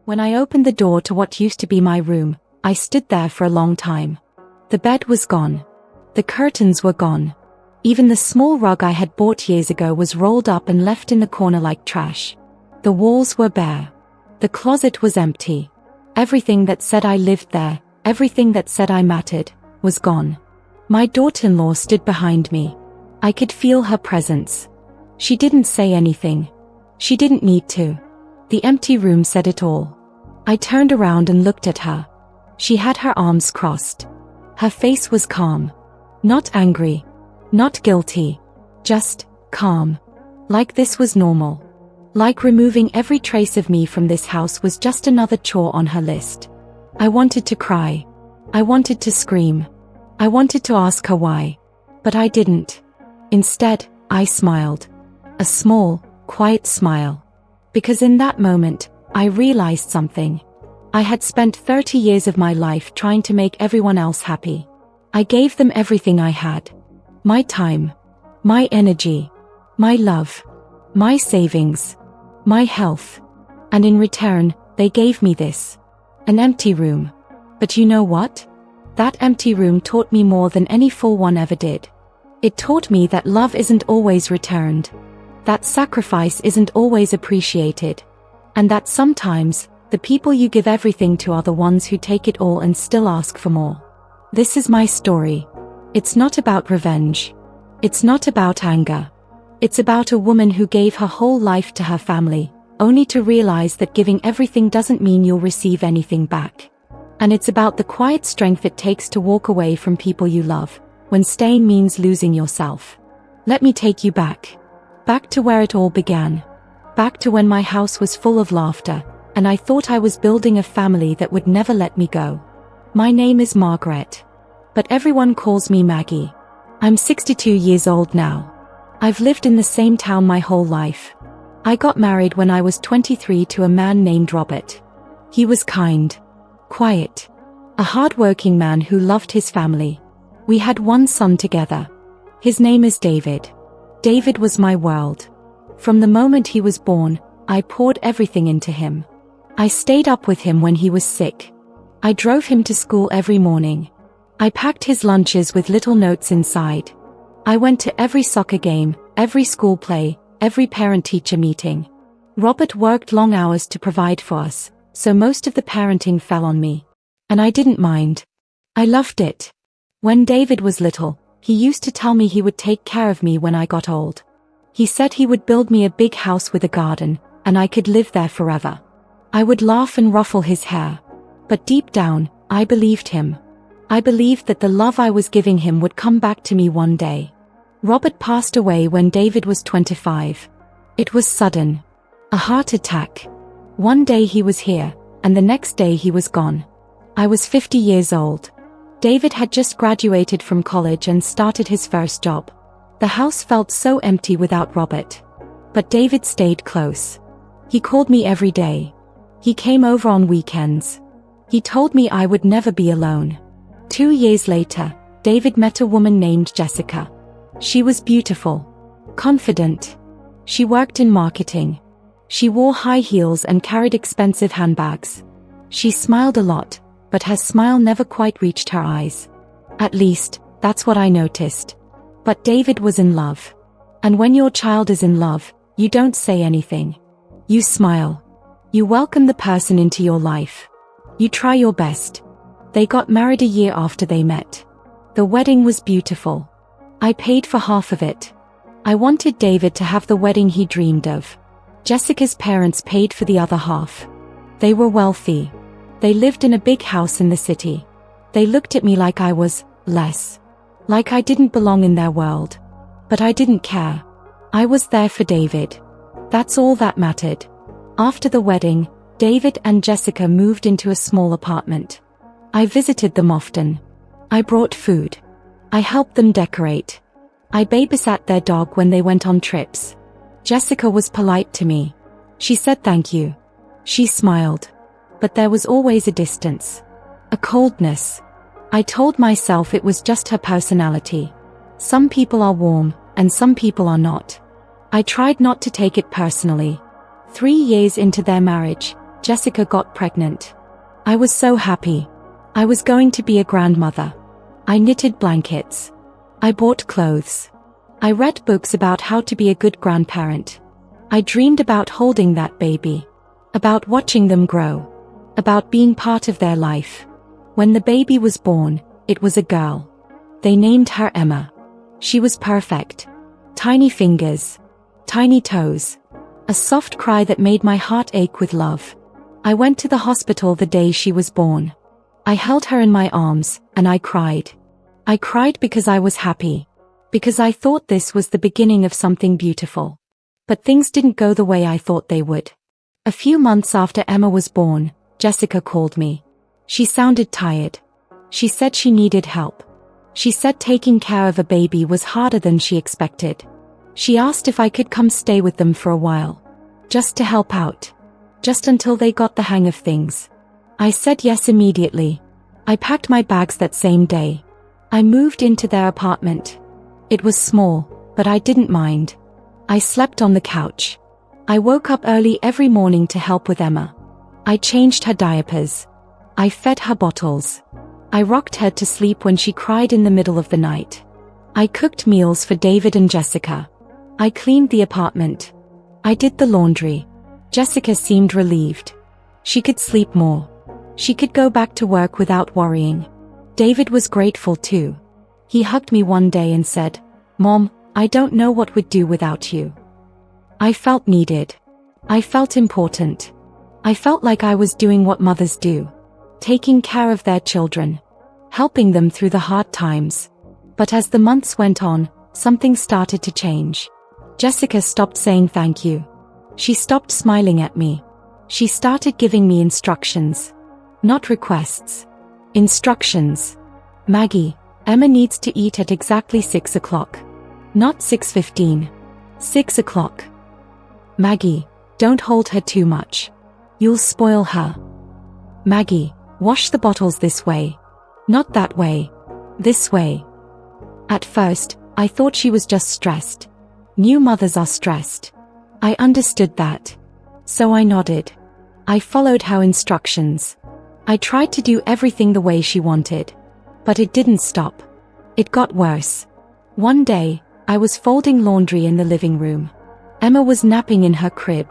When I opened the door to what used to be my room, I stood there for a long time. The bed was gone. The curtains were gone. Even the small rug I had bought years ago was rolled up and left in the corner like trash. The walls were bare. The closet was empty. Everything that said I lived there, everything that said I mattered, was gone. My daughter-in-law stood behind me. I could feel her presence. She didn't say anything. She didn't need to. The empty room said it all. I turned around and looked at her. She had her arms crossed. Her face was calm. Not angry. Not guilty. Just calm. Like this was normal. Like removing every trace of me from this house was just another chore on her list. I wanted to cry. I wanted to scream. I wanted to ask her why. But I didn't. Instead, I smiled. A small, quiet smile. Because in that moment, I realized something. I had spent 30 years of my life trying to make everyone else happy. I gave them everything I had. My time. My energy. My love. My savings. My health. And in return, they gave me this. An empty room. But you know what? That empty room taught me more than any full one ever did. It taught me that love isn't always returned. That sacrifice isn't always appreciated. And that sometimes, the people you give everything to are the ones who take it all and still ask for more. This is my story. It's not about revenge. It's not about anger. It's about a woman who gave her whole life to her family, only to realize that giving everything doesn't mean you'll receive anything back. And it's about the quiet strength it takes to walk away from people you love, when staying means losing yourself. Let me take you back. Back to where it all began. Back to when my house was full of laughter, and I thought I was building a family that would never let me go. My name is Margaret. But everyone calls me Maggie. I'm 62 years old now. I've lived in the same town my whole life. I got married when I was 23 to a man named Robert. He was kind. Quiet. A hard-working man who loved his family. We had one son together. His name is David. David was my world. From the moment he was born, I poured everything into him. I stayed up with him when he was sick. I drove him to school every morning. I packed his lunches with little notes inside. I went to every soccer game, every school play, every parent-teacher meeting. Robert worked long hours to provide for us, so most of the parenting fell on me. And I didn't mind. I loved it. When David was little, he used to tell me he would take care of me when I got old. He said he would build me a big house with a garden, and I could live there forever. I would laugh and ruffle his hair. But deep down, I believed him. I believed that the love I was giving him would come back to me one day. Robert passed away when David was 25. It was sudden. A heart attack. One day he was here, and the next day he was gone. I was 50 years old. David had just graduated from college and started his first job. The house felt so empty without Robert. But David stayed close. He called me every day. He came over on weekends. He told me I would never be alone. 2 years later, David met a woman named Jessica. She was beautiful. Confident. She worked in marketing. She wore high heels and carried expensive handbags. She smiled a lot, but her smile never quite reached her eyes. At least, that's what I noticed. But David was in love. And when your child is in love, you don't say anything. You smile. You welcome the person into your life. You try your best. They got married a year after they met. The wedding was beautiful. I paid for half of it. I wanted David to have the wedding he dreamed of. Jessica's parents paid for the other half. They were wealthy. They lived in a big house in the city. They looked at me like I was less. Like I didn't belong in their world. But I didn't care. I was there for David. That's all that mattered. After the wedding, David and Jessica moved into a small apartment. I visited them often. I brought food. I helped them decorate. I babysat their dog when they went on trips. Jessica was polite to me. She said thank you. She smiled. But there was always a distance. A coldness. I told myself it was just her personality. Some people are warm, and some people are not. I tried not to take it personally. 3 years into their marriage, Jessica got pregnant. I was so happy. I was going to be a grandmother. I knitted blankets. I bought clothes. I read books about how to be a good grandparent. I dreamed about holding that baby. About watching them grow. About being part of their life. When the baby was born, it was a girl. They named her Emma. She was perfect. Tiny fingers. Tiny toes. A soft cry that made my heart ache with love. I went to the hospital the day she was born. I held her in my arms, and I cried. I cried because I was happy. Because I thought this was the beginning of something beautiful. But things didn't go the way I thought they would. A few months after Emma was born, Jessica called me. She sounded tired. She said she needed help. She said taking care of a baby was harder than she expected. She asked if I could come stay with them for a while. Just to help out. Just until they got the hang of things. I said yes immediately. I packed my bags that same day. I moved into their apartment. It was small, but I didn't mind. I slept on the couch. I woke up early every morning to help with Emma. I changed her diapers. I fed her bottles. I rocked her to sleep when she cried in the middle of the night. I cooked meals for David and Jessica. I cleaned the apartment. I did the laundry. Jessica seemed relieved. She could sleep more. She could go back to work without worrying. David was grateful too. He hugged me one day and said, "Mom, I don't know what we'd do without you." I felt needed. I felt important. I felt like I was doing what mothers do. Taking care of their children. Helping them through the hard times. But as the months went on, something started to change. Jessica stopped saying thank you. She stopped smiling at me. She started giving me instructions. Not requests. Instructions. Maggie, Emma needs to eat at exactly 6 o'clock. Not 6:15. 6 o'clock. Maggie, don't hold her too much. You'll spoil her. Maggie, wash the bottles this way. Not that way. This way. At first, I thought she was just stressed. New mothers are stressed. I understood that. So I nodded. I followed her instructions. I tried to do everything the way she wanted. But it didn't stop. It got worse. One day, I was folding laundry in the living room. Emma was napping in her crib.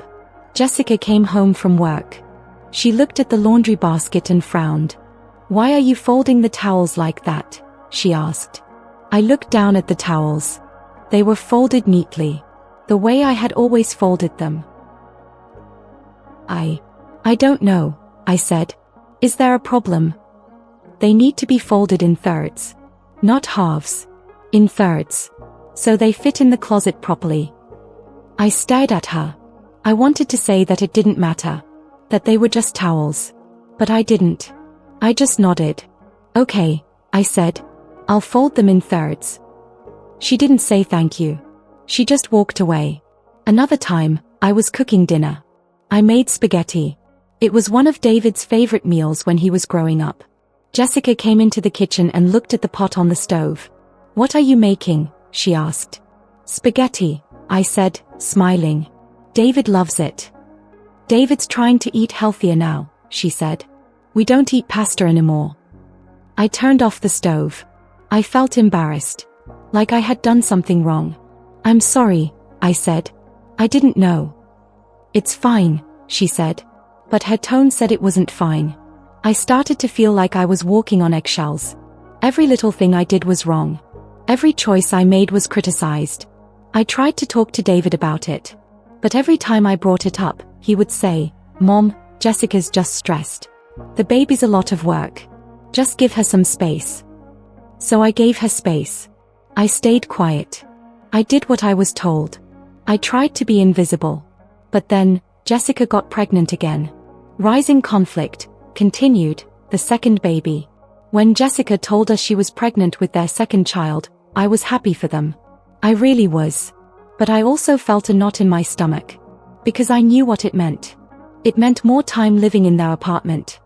Jessica came home from work. She looked at the laundry basket and frowned. "Why are you folding the towels like that?" she asked. I looked down at the towels. They were folded neatly. The way I had always folded them. I don't know, I said. Is there a problem? They need to be folded in thirds. Not halves. In thirds. So they fit in the closet properly. I stared at her. I wanted to say that it didn't matter. That they were just towels. But I didn't. I just nodded. Okay, I said. I'll fold them in thirds. She didn't say thank you. She just walked away. Another time, I was cooking dinner. I made spaghetti. It was one of David's favorite meals when he was growing up. Jessica came into the kitchen and looked at the pot on the stove. "What are you making?" she asked. "Spaghetti," I said, smiling. "David loves it." "David's trying to eat healthier now," she said. "We don't eat pasta anymore." I turned off the stove. I felt embarrassed. Like I had done something wrong. "I'm sorry," I said. "I didn't know." "It's fine," she said. But her tone said it wasn't fine. I started to feel like I was walking on eggshells. Every little thing I did was wrong. Every choice I made was criticized. I tried to talk to David about it. But every time I brought it up, he would say, "Mom, Jessica's just stressed. The baby's a lot of work. Just give her some space." So I gave her space. I stayed quiet. I did what I was told. I tried to be invisible. But then, Jessica got pregnant again. Rising conflict continued, the second baby. When Jessica told us she was pregnant with their second child, I was happy for them. I really was. But I also felt a knot in my stomach. Because I knew what it meant. It meant more time living in their apartment.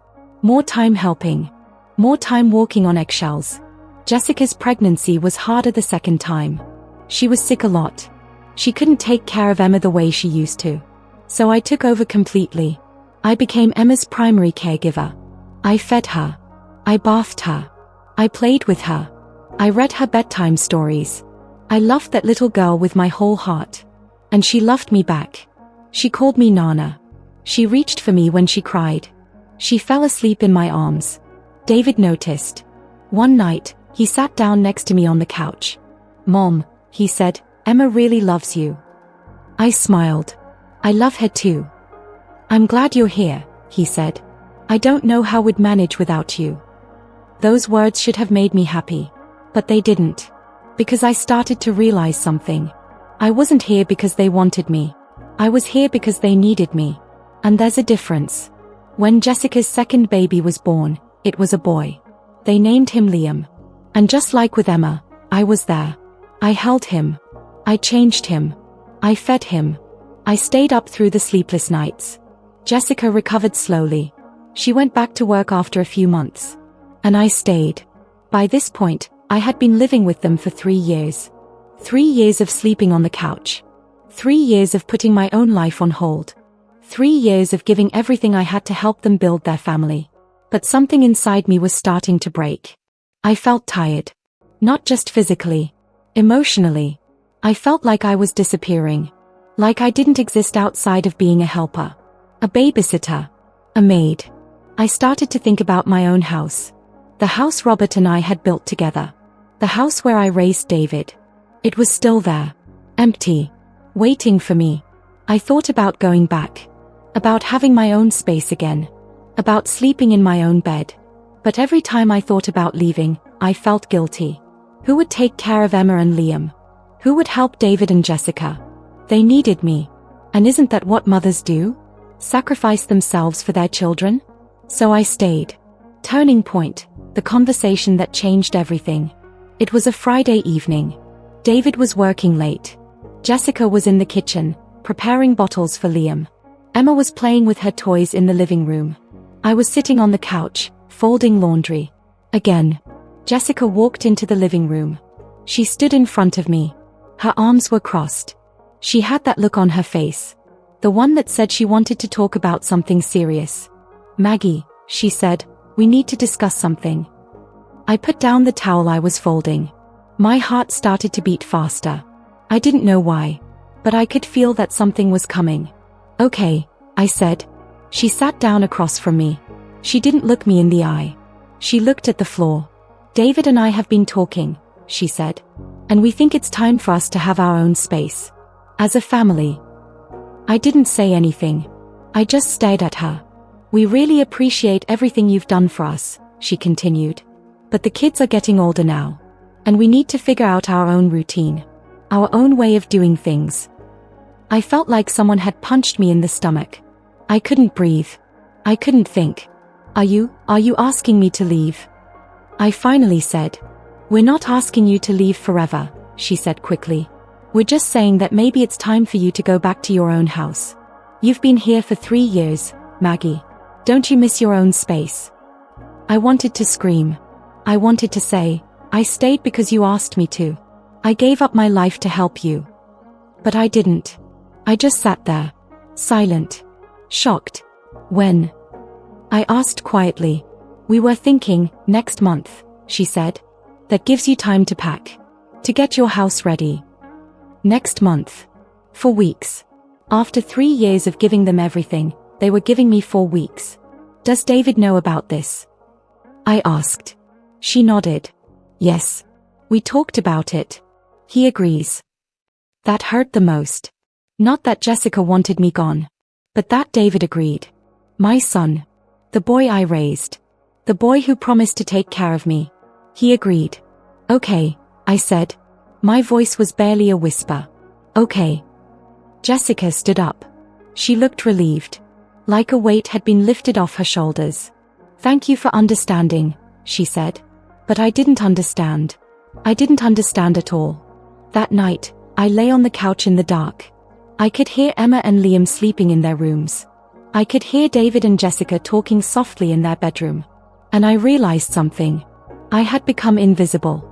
More time helping. More time walking on eggshells. Jessica's pregnancy was harder the second time. She was sick a lot. She couldn't take care of Emma the way she used to. So I took over completely. I became Emma's primary caregiver. I fed her. I bathed her. I played with her. I read her bedtime stories. I loved that little girl with my whole heart. And she loved me back. She called me Nana. She reached for me when she cried. She fell asleep in my arms. David noticed. One night, he sat down next to me on the couch. "Mom," he said, "Emma really loves you." I smiled. "I love her too." "I'm glad you're here," he said. "I don't know how we'd manage without you." Those words should have made me happy. But they didn't. Because I started to realize something. I wasn't here because they wanted me. I was here because they needed me. And there's a difference. When Jessica's second baby was born, it was a boy. They named him Liam. And just like with Emma, I was there. I held him. I changed him. I fed him. I stayed up through the sleepless nights. Jessica recovered slowly. She went back to work after a few months. And I stayed. By this point, I had been living with them for 3 years. 3 years of sleeping on the couch. 3 years of putting my own life on hold. 3 years of giving everything I had to help them build their family. But something inside me was starting to break. I felt tired. Not just physically. Emotionally. I felt like I was disappearing. Like I didn't exist outside of being a helper. A babysitter. A maid. I started to think about my own house. The house Robert and I had built together. The house where I raised David. It was still there. Empty. Waiting for me. I thought about going back. About having my own space again. About sleeping in my own bed. But every time I thought about leaving, I felt guilty. Who would take care of Emma and Liam? Who would help David and Jessica? They needed me. And isn't that what mothers do? Sacrifice themselves for their children? So I stayed. Turning point. The conversation that changed everything. It was a Friday evening. David was working late. Jessica was in the kitchen, preparing bottles for Liam. Emma was playing with her toys in the living room. I was sitting on the couch, folding laundry. Again. Jessica walked into the living room. She stood in front of me. Her arms were crossed. She had that look on her face. The one that said she wanted to talk about something serious. "Maggie," she said, "we need to discuss something." I put down the towel I was folding. My heart started to beat faster. I didn't know why. But I could feel that something was coming. "Okay," I said. She sat down across from me. She didn't look me in the eye. She looked at the floor. "David and I have been talking," she said. "And we think it's time for us to have our own space. As a family." I didn't say anything. I just stared at her. "We really appreciate everything you've done for us," she continued. "But the kids are getting older now. And we need to figure out our own routine. Our own way of doing things." I felt like someone had punched me in the stomach. I couldn't breathe. I couldn't think. Are you asking me to leave?" I finally said. "We're not asking you to leave forever," she said quickly. "We're just saying that maybe it's time for you to go back to your own house. You've been here for 3 years, Maggie. Don't you miss your own space?" I wanted to scream. I wanted to say, "I stayed because you asked me to. I gave up my life to help you." But I didn't. I just sat there. Silent. Shocked. "When?" I asked quietly. "We were thinking, next month," she said. "That gives you time to pack. To get your house ready." Next month. For weeks. After 3 years of giving them everything, they were giving me 4 weeks. "Does David know about this?" I asked. She nodded. "Yes. We talked about it. He agrees." That hurt the most. Not that Jessica wanted me gone. But that David agreed. My son. The boy I raised. The boy who promised to take care of me. He agreed. "Okay," I said. My voice was barely a whisper. "Okay." Jessica stood up. She looked relieved. Like a weight had been lifted off her shoulders. "Thank you for understanding," she said. But I didn't understand. I didn't understand at all. That night, I lay on the couch in the dark. I could hear Emma and Liam sleeping in their rooms. I could hear David and Jessica talking softly in their bedroom. And I realized something. I had become invisible.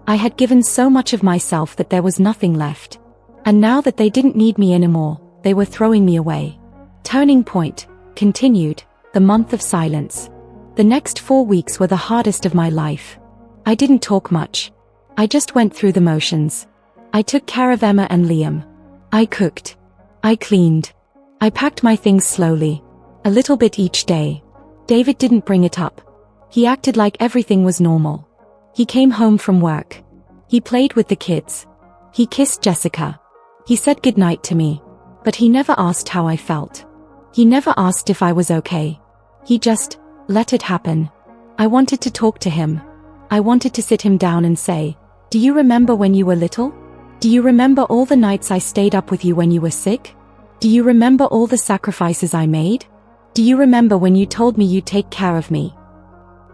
I had given so much of myself that there was nothing left. And now that they didn't need me anymore, they were throwing me away. Turning point. Continued, the month of silence. The next 4 weeks were the hardest of my life. I didn't talk much. I just went through the motions. I took care of Emma and Liam. I cooked. I cleaned. I packed my things slowly. A little bit each day. David didn't bring it up. He acted like everything was normal. He came home from work. He played with the kids. He kissed Jessica. He said goodnight to me. But he never asked how I felt. He never asked if I was okay. He just let it happen. I wanted to talk to him. I wanted to sit him down and say, "Do you remember when you were little? Do you remember all the nights I stayed up with you when you were sick? Do you remember all the sacrifices I made? Do you remember when you told me you'd take care of me?"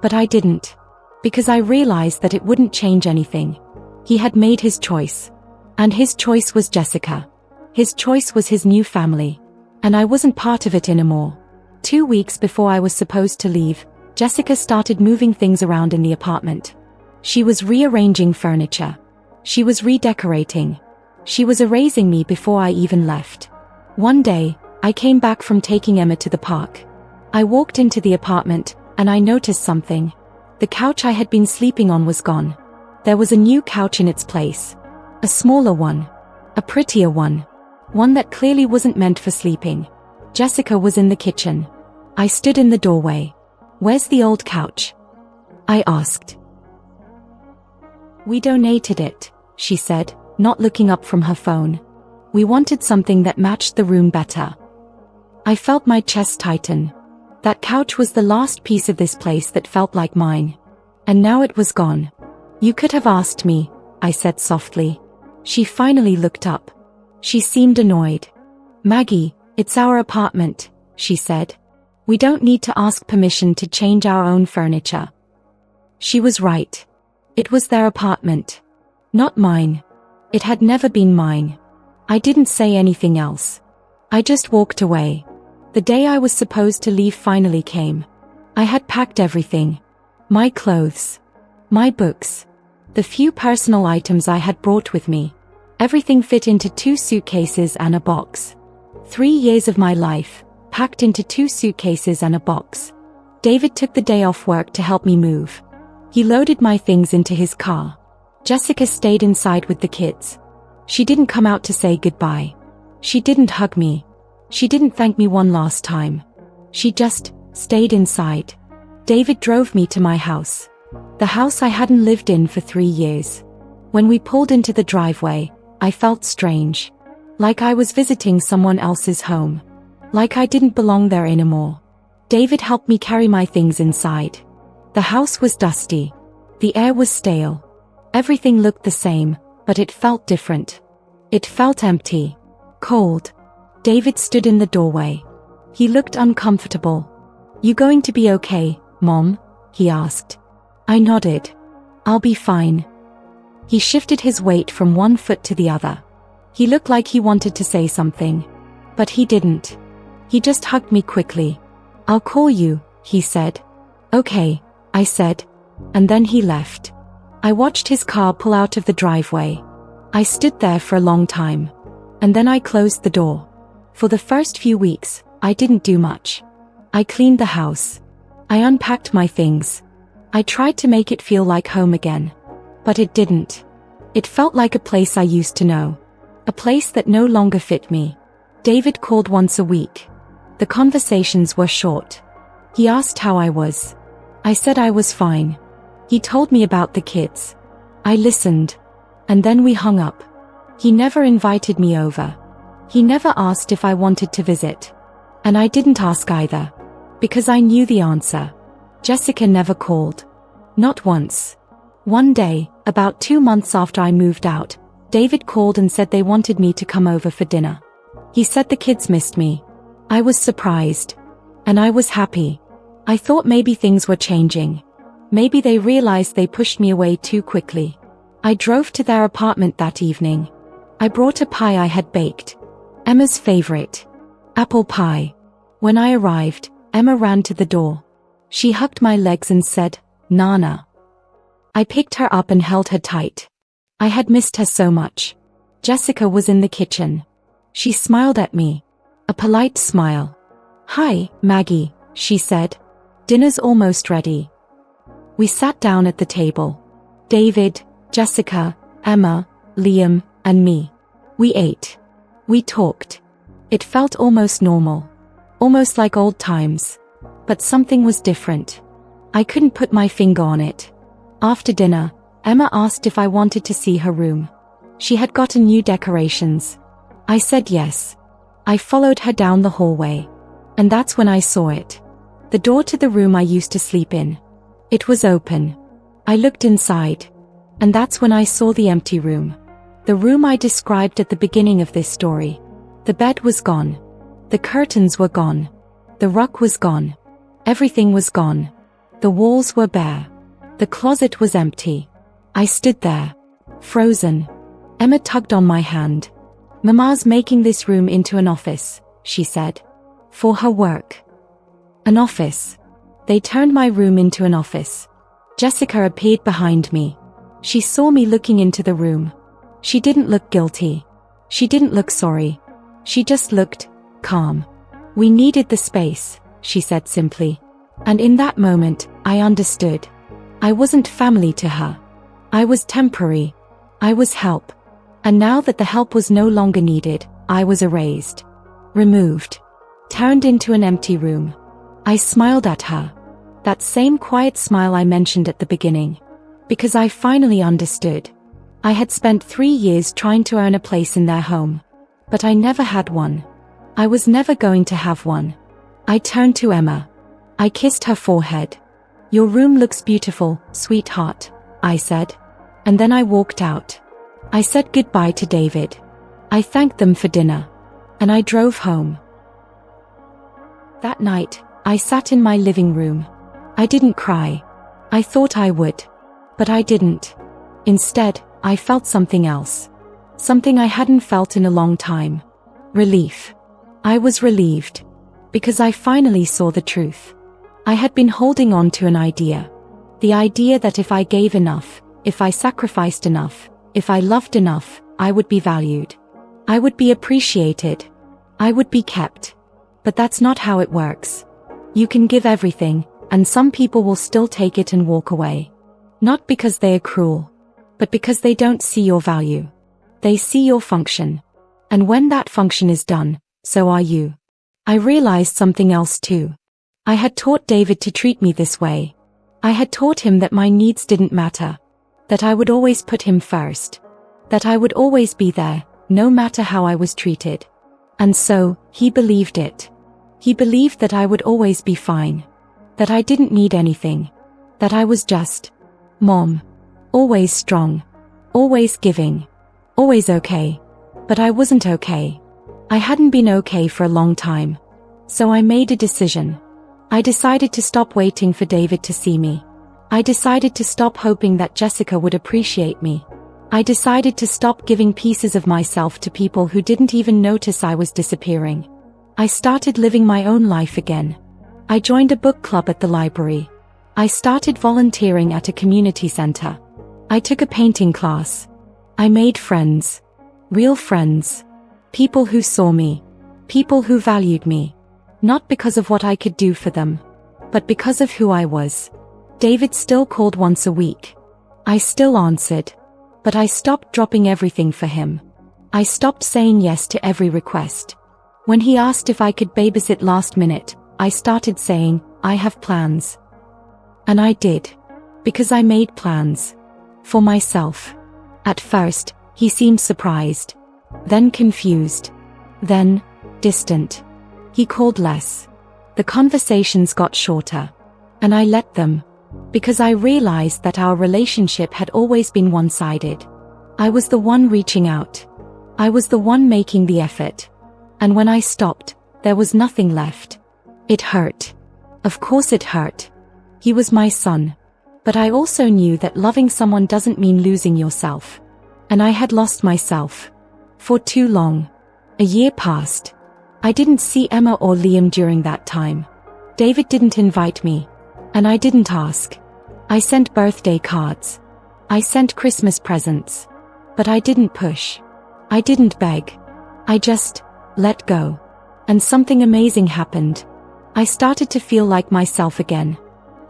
But I didn't. Because I realized that it wouldn't change anything. He had made his choice. And his choice was Jessica. His choice was his new family. And I wasn't part of it anymore. 2 weeks before I was supposed to leave, Jessica started moving things around in the apartment. She was rearranging furniture. She was redecorating. She was erasing me before I even left. One day, I came back from taking Emma to the park. I walked into the apartment, and I noticed something. The couch I had been sleeping on was gone. There was a new couch in its place. A smaller one. A prettier one. One that clearly wasn't meant for sleeping. Jessica was in the kitchen. I stood in the doorway. "Where's the old couch?" I asked. "We donated it," she said, not looking up from her phone. "We wanted something that matched the room better." I felt my chest tighten. That couch was the last piece of this place that felt like mine. And now it was gone. "You could have asked me," I said softly. She finally looked up. She seemed annoyed. "Maggie, it's our apartment," she said. "We don't need to ask permission to change our own furniture." She was right. It was their apartment. Not mine. It had never been mine. I didn't say anything else. I just walked away. The day I was supposed to leave finally came. I had packed everything. My clothes. My books. The few personal items I had brought with me. Everything fit into 2 suitcases and a box. 3 years of my life, packed into 2 suitcases and a box. David took the day off work to help me move. He loaded my things into his car. Jessica stayed inside with the kids. She didn't come out to say goodbye. She didn't hug me. She didn't thank me one last time. She just stayed inside. David drove me to my house. The house I hadn't lived in for 3 years. When we pulled into the driveway, I felt strange. Like I was visiting someone else's home. Like I didn't belong there anymore. David helped me carry my things inside. The house was dusty. The air was stale. Everything looked the same, but it felt different. It felt empty. Cold. David stood in the doorway. He looked uncomfortable. "You going to be okay, Mom?" he asked. I nodded. "I'll be fine." He shifted his weight from one foot to the other. He looked like he wanted to say something. But he didn't. He just hugged me quickly. "I'll call you," he said. "Okay," I said. And then he left. I watched his car pull out of the driveway. I stood there for a long time. And then I closed the door. For the first few weeks, I didn't do much. I cleaned the house. I unpacked my things. I tried to make it feel like home again. But it didn't. It felt like a place I used to know. A place that no longer fit me. David called once a week. The conversations were short. He asked how I was. I said I was fine. He told me about the kids. I listened. And then we hung up. He never invited me over. He never asked if I wanted to visit. And I didn't ask either. Because I knew the answer. Jessica never called. Not once. One day, about 2 months after I moved out, David called and said they wanted me to come over for dinner. He said the kids missed me. I was surprised. And I was happy. I thought maybe things were changing. Maybe they realized they pushed me away too quickly. I drove to their apartment that evening. I brought a pie I had baked. Emma's favorite. Apple pie. When I arrived, Emma ran to the door. She hugged my legs and said, "Nana." I picked her up and held her tight. I had missed her so much. Jessica was in the kitchen. She smiled at me. A polite smile. "Hi, Maggie," she said. "Dinner's almost ready." We sat down at the table. David, Jessica, Emma, Liam, and me. We ate. We talked. It felt almost normal. Almost like old times. But something was different. I couldn't put my finger on it. After dinner, Emma asked if I wanted to see her room. She had gotten new decorations. I said yes. I followed her down the hallway. And that's when I saw it. The door to the room I used to sleep in. It was open. I looked inside. And that's when I saw the empty room. The room I described at the beginning of this story. The bed was gone. The curtains were gone. The rug was gone. Everything was gone. The walls were bare. The closet was empty. I stood there, frozen. Emma tugged on my hand. "Mama's making this room into an office," she said. "For her work." An office. They turned my room into an office. Jessica appeared behind me. She saw me looking into the room. She didn't look guilty. She didn't look sorry. She just looked calm. "We needed the space," she said simply. And in that moment, I understood. I wasn't family to her. I was temporary. I was help. And now that the help was no longer needed, I was erased. Removed. Turned into an empty room. I smiled at her. That same quiet smile I mentioned at the beginning. Because I finally understood. I had spent 3 years trying to earn a place in their home. But I never had one. I was never going to have one. I turned to Emma. I kissed her forehead. "Your room looks beautiful, sweetheart," I said. And then I walked out. I said goodbye to David. I thanked them for dinner. And I drove home. That night, I sat in my living room. I didn't cry. I thought I would. But I didn't. Instead, I felt something else. Something I hadn't felt in a long time. Relief. I was relieved. Because I finally saw the truth. I had been holding on to an idea. The idea that if I gave enough, if I sacrificed enough, if I loved enough, I would be valued. I would be appreciated. I would be kept. But that's not how it works. You can give everything, and some people will still take it and walk away. Not because they are cruel, but because they don't see your value. They see your function. And when that function is done, so are you. I realized something else too. I had taught David to treat me this way. I had taught him that my needs didn't matter. That I would always put him first. That I would always be there, no matter how I was treated. And so, he believed it. He believed that I would always be fine. That I didn't need anything. That I was just Mom. Always strong. Always giving. Always okay. But I wasn't okay. I hadn't been okay for a long time. So I made a decision. I decided to stop waiting for David to see me. I decided to stop hoping that Jessica would appreciate me. I decided to stop giving pieces of myself to people who didn't even notice I was disappearing. I started living my own life again. I joined a book club at the library. I started volunteering at a community center. I took a painting class. I made friends. Real friends. People who saw me. People who valued me. Not because of what I could do for them, but because of who I was. David still called once a week. I still answered. But I stopped dropping everything for him. I stopped saying yes to every request. When he asked if I could babysit last minute, I started saying, I have plans. And I did. Because I made plans. For myself. At first, he seemed surprised. Then confused. Then, distant. He called less. The conversations got shorter. And I let them. Because I realized that our relationship had always been one-sided. I was the one reaching out. I was the one making the effort. And when I stopped, there was nothing left. It hurt. Of course it hurt. He was my son. But I also knew that loving someone doesn't mean losing yourself. And I had lost myself. For too long. A year passed. I didn't see Emma or Liam during that time. David didn't invite me. And I didn't ask. I sent birthday cards. I sent Christmas presents. But I didn't push. I didn't beg. I just let go. And something amazing happened. I started to feel like myself again.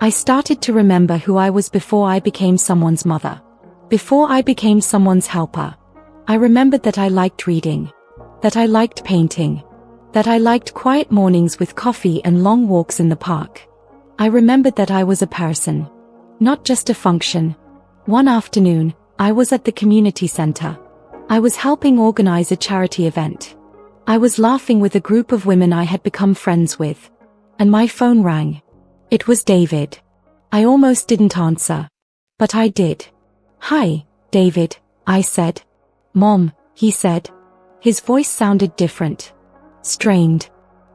I started to remember who I was before I became someone's mother. Before I became someone's helper. I remembered that I liked reading. That I liked painting. That I liked quiet mornings with coffee and long walks in the park. I remembered that I was a person. Not just a function. One afternoon, I was at the community center. I was helping organize a charity event. I was laughing with a group of women I had become friends with. And my phone rang. It was David. I almost didn't answer. But I did. "Hi, David," I said. "Mom," he said. His voice sounded different. Strained.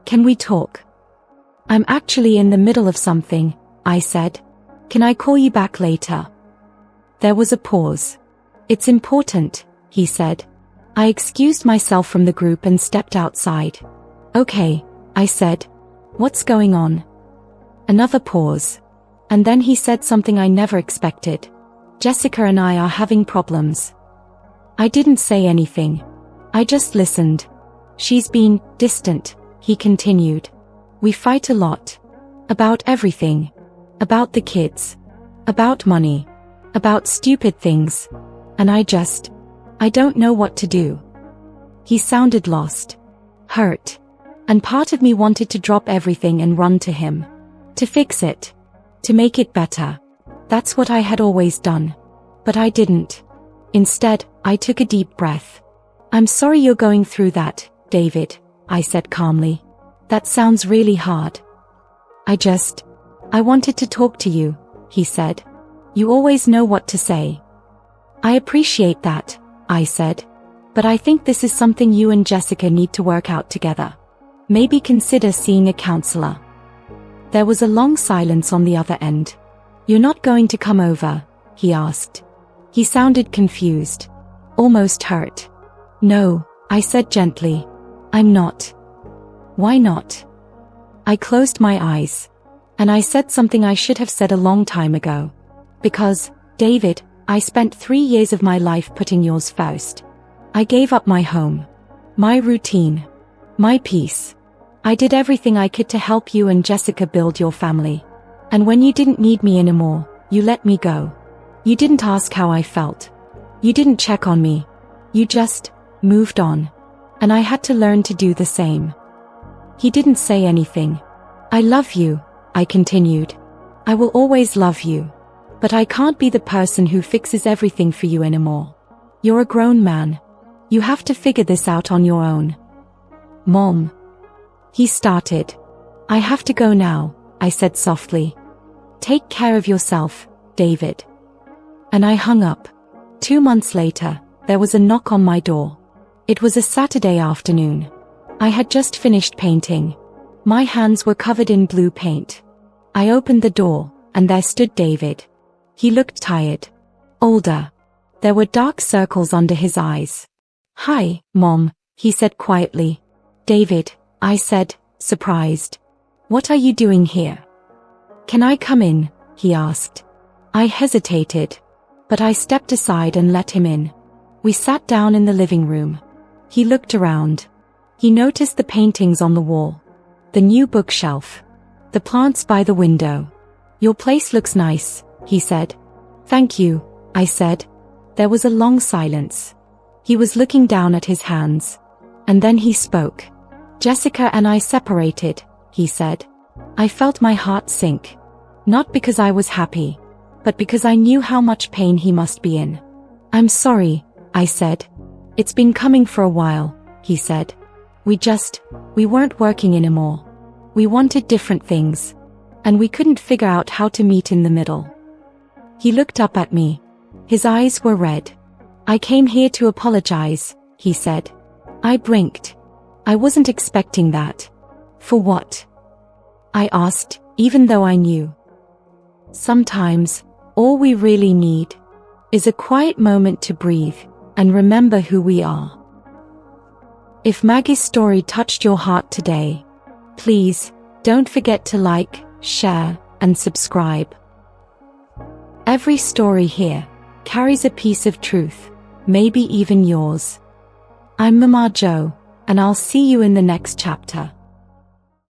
"Can we talk?" "I'm actually in the middle of something," I said. "Can I call you back later?" There was a pause. "It's important," he said. I excused myself from the group and stepped outside. "Okay," I said. "What's going on?" Another pause. And then he said something I never expected. "Jessica and I are having problems." I didn't say anything. I just listened. "She's been distant," he continued. "We fight a lot. About everything. About the kids. About money. About stupid things. And I don't know what to do." He sounded lost. Hurt. And part of me wanted to drop everything and run to him. To fix it. To make it better. That's what I had always done. But I didn't. Instead, I took a deep breath. "I'm sorry you're going through that, David," I said calmly. "That sounds really hard." I wanted to talk to you," he said. "You always know what to say." "I appreciate that," I said. "But I think this is something you and Jessica need to work out together. Maybe consider seeing a counselor." There was a long silence on the other end. "You're not going to come over?" he asked. He sounded confused. Almost hurt. "No," I said gently. "I'm not." "Why not?" I closed my eyes. And I said something I should have said a long time ago. "Because, David, I spent 3 years of my life putting yours first. I gave up my home. My routine. My peace. I did everything I could to help you and Jessica build your family. And when you didn't need me anymore, you let me go. You didn't ask how I felt. You didn't check on me. You just moved on. And I had to learn to do the same." He didn't say anything. "I love you," I continued. "I will always love you. But I can't be the person who fixes everything for you anymore. You're a grown man. You have to figure this out on your own." "Mom." He started. "I have to go now," I said softly. "Take care of yourself, David." And I hung up. 2 months later, there was a knock on my door. It was a Saturday afternoon. I had just finished painting. My hands were covered in blue paint. I opened the door, and there stood David. He looked tired. Older. There were dark circles under his eyes. "Hi, Mom," he said quietly. "David," I said, surprised. "What are you doing here?" "Can I come in?" he asked. I hesitated. But I stepped aside and let him in. We sat down in the living room. He looked around. He noticed the paintings on the wall. The new bookshelf. The plants by the window. "Your place looks nice," he said. "Thank you," I said. There was a long silence. He was looking down at his hands. And then he spoke. "Jessica and I separated," he said. I felt my heart sink. Not because I was happy, but because I knew how much pain he must be in. "I'm sorry," I said. "It's been coming for a while," he said. We weren't working anymore. We wanted different things. And we couldn't figure out how to meet in the middle." He looked up at me. His eyes were red. "I came here to apologize," he said. I blinked. I wasn't expecting that. "For what?" I asked, even though I knew. Sometimes, all we really need is a quiet moment to breathe and remember who we are. If Maggie's story touched your heart today, please, don't forget to like, share, and subscribe. Every story here carries a piece of truth, maybe even yours. I'm Mama Jo, and I'll see you in the next chapter.